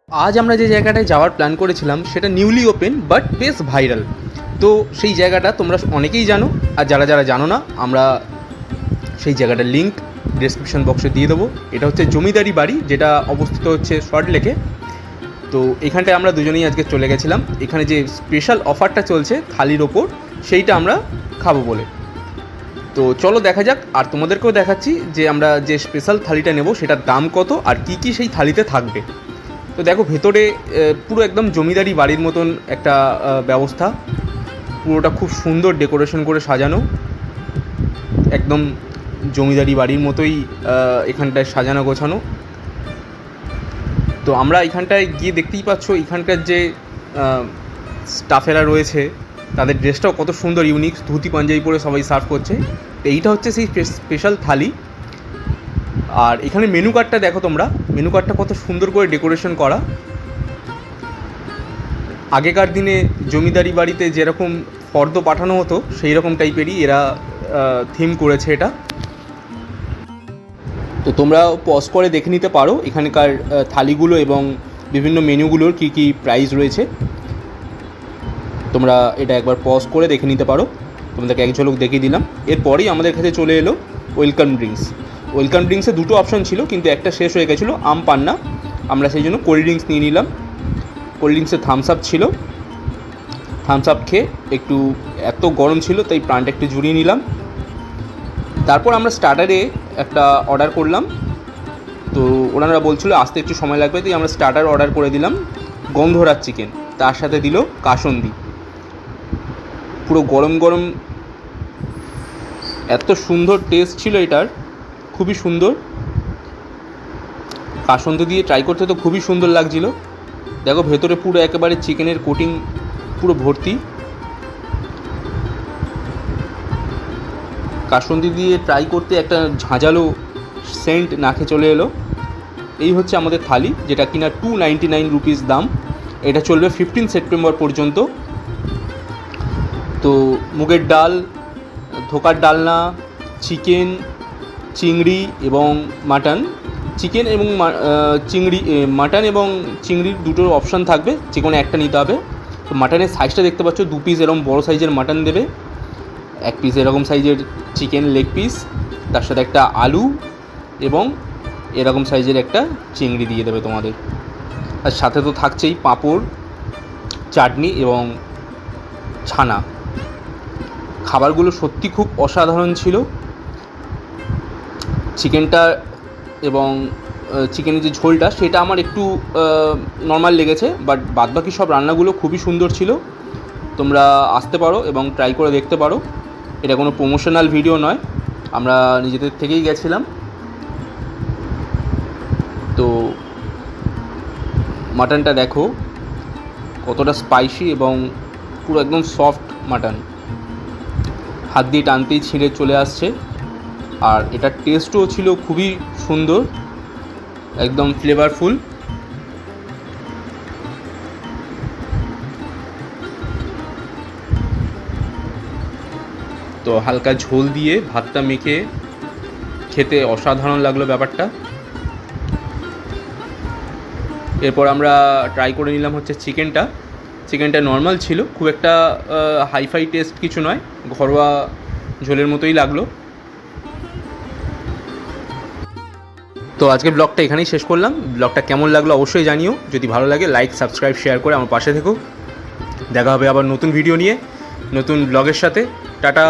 আজ আমরা যে জায়গাটায় যাওয়ার প্ল্যান করেছিলাম সেটা নিউলি ওপেন বাট বেশ ভাইরাল। তো সেই জায়গাটা তোমরা অনেকেই জানো, আর যারা যারা জানো না আমরা সেই জায়গাটার লিঙ্ক ডেসক্রিপশন বক্সে দিয়ে দেবো। এটা হচ্ছে জমিদারি বাড়ি, যেটা অবস্থিত হচ্ছে সল্টলেকে। তো এখানটায় আমরা দুজনেই আজকে চলে গেছিলাম। এখানে যে স্পেশাল অফারটা চলছে থালির ওপর, সেইটা আমরা খাবো বলে। তো চলো দেখা যাক, আর তোমাদেরকেও দেখাচ্ছি যে আমরা যে স্পেশাল থালিটা নেব সেটার দাম কত আর কী কী সেই থালিতে থাকবে। তো দেখো ভেতরে পুরো একদম জমিদারি বাড়ির মতন একটা ব্যবস্থা, পুরোটা খুব সুন্দর ডেকোরেশন করে সাজানো, একদম জমিদারি বাড়ির মতোই এখানটায় সাজানো গোছানো। তো আমরা এখানটায় গিয়ে দেখতেই পাচ্ছ এখানকার যে স্টাফেরা রয়েছে তাদের ড্রেসটাও কত সুন্দর ইউনিক, ধুতি পাঞ্জাবি পরে সবাই সার্ভ করছে। তো এইটা হচ্ছে সেই স্পেশাল থালি। আর এখানে মেনু কার্ডটা দেখো তোমরা, মেনু কার্ডটা কত সুন্দর করে ডেকোরেশন করা। আগেকার দিনে জমিদারি বাড়িতে যেরকম ফর্দ পাঠানো হতো সেই রকম টাইপেরই এরা থিম করেছে এটা। তো তোমরা পজ করে দেখে নিতে পারো এখানকার থালিগুলো এবং বিভিন্ন মেনুগুলোর কী কী প্রাইস রয়েছে। তোমরা এটা একবার পজ করে দেখে নিতে পারো, তোমাদেরকে এক ঝলক দেখিয়ে দিলাম। এরপরেই আমাদের কাছে চলে এলো ওয়েলকাম ড্রিঙ্কস। ওয়েলকাম ড্রিঙ্কসে দুটো অপশন ছিল, কিন্তু একটা শেষ হয়ে গেছিলো, আম পান্না। আমরা সেই জন্য কোল্ড ড্রিঙ্কস নিয়ে নিলাম। কোল্ড ড্রিঙ্কসে থামস আপ ছিল, থামস আপ খেয়ে একটু এত গরম ছিল তাই প্রাণটা একটু জুড়িয়ে নিলাম। তারপর আমরা স্টার্টারে একটা অর্ডার করলাম। তো ওনারা বলছিল আসতে একটু সময় লাগবে, তাই আমরা স্টার্টার অর্ডার করে দিলাম গন্ধরাজ চিকেন, তার সাথে দিল কাসন্দি। পুরো গরম গরম, এত সুন্দর টেস্ট ছিল এটার, খুবই সুন্দর। কাসন্দি দিয়ে ট্রাই করতে তো খুবই সুন্দর লাগছিল। দেখো ভেতরে পুরো একেবারে চিকেনের কোটিং পুরো ভর্তি। কাসন্দি দিয়ে ট্রাই করতে একটা ঝাঁঝালো সেন্ট নাকে চলে এলো। এই হচ্ছে আমাদের থালি, যেটা কিনা 299 রুপিস দাম। এটা চলবে 15 সেপ্টেম্বর পর্যন্ত। তো মুগের ডাল, ধোকার ডালনা, চিকেন, চিংড়ি এবং মাটন, চিকেন এবং চিংড়ি, মাটন এবং চিংড়ির দুটোর অপশান থাকবে, যে কোনো একটা নিতে হবে। তো মাটনের সাইজটা দেখতে পাচ্ছ, 2 পিস এরকম বড়ো সাইজের মাটন দেবে, 1 পিস এরকম সাইজের চিকেন লেগ পিস, তার সাথে একটা আলু এবং এরকম সাইজের একটা চিংড়ি দিয়ে দেবে তোমাদের। আর সাথে তো থাকছেই পাঁপড়, চাটনি এবং ছানা। খাবারগুলো সত্যি খুব অসাধারণ ছিল। চিকেনটা এবং চিকেনের যে ঝোলটা সেটা আমার একটু নর্মাল লেগেছে, বাট বাদবাকি সব রান্নাগুলো খুবই সুন্দর ছিল। তোমরা আসতে পারো এবং ট্রাই করে দেখতে পারো। এটা কোনো প্রমোশনাল ভিডিও নয়, আমরা নিজেদের থেকেই গেছিলাম। তো মাটনটা দেখো কতটা স্পাইসি এবং পুরো একদম সফট মাটন, হাত দিয়ে টানতেই ছিঁড়ে চলে আসছে। আর এটার টেস্টও ছিল খুবই সুন্দর, একদম ফ্লেভারফুল। তো হালকা ঝোল দিয়ে ভাতটা মেখে খেতে অসাধারণ লাগলো ব্যাপারটা। এরপর আমরা ট্রাই করে নিলাম হচ্ছে চিকেনটা। চিকেনটা নর্মাল ছিল, খুব একটা হাইফাই টেস্ট কিছু নয়, ঘরোয়া ঝোলের মতোই লাগলো। তো আজকের ব্লগটা এখানেই শেষ করলাম। ব্লগটা কেমন লাগলো অবশ্যই জানিও। যদি ভালো লাগে লাইক, সাবস্ক্রাইব, শেয়ার করে আমার পাশে থেকো। দেখা হবে আবার নতুন ভিডিও নিয়ে, নতুন ব্লগের সাথে। টাটা।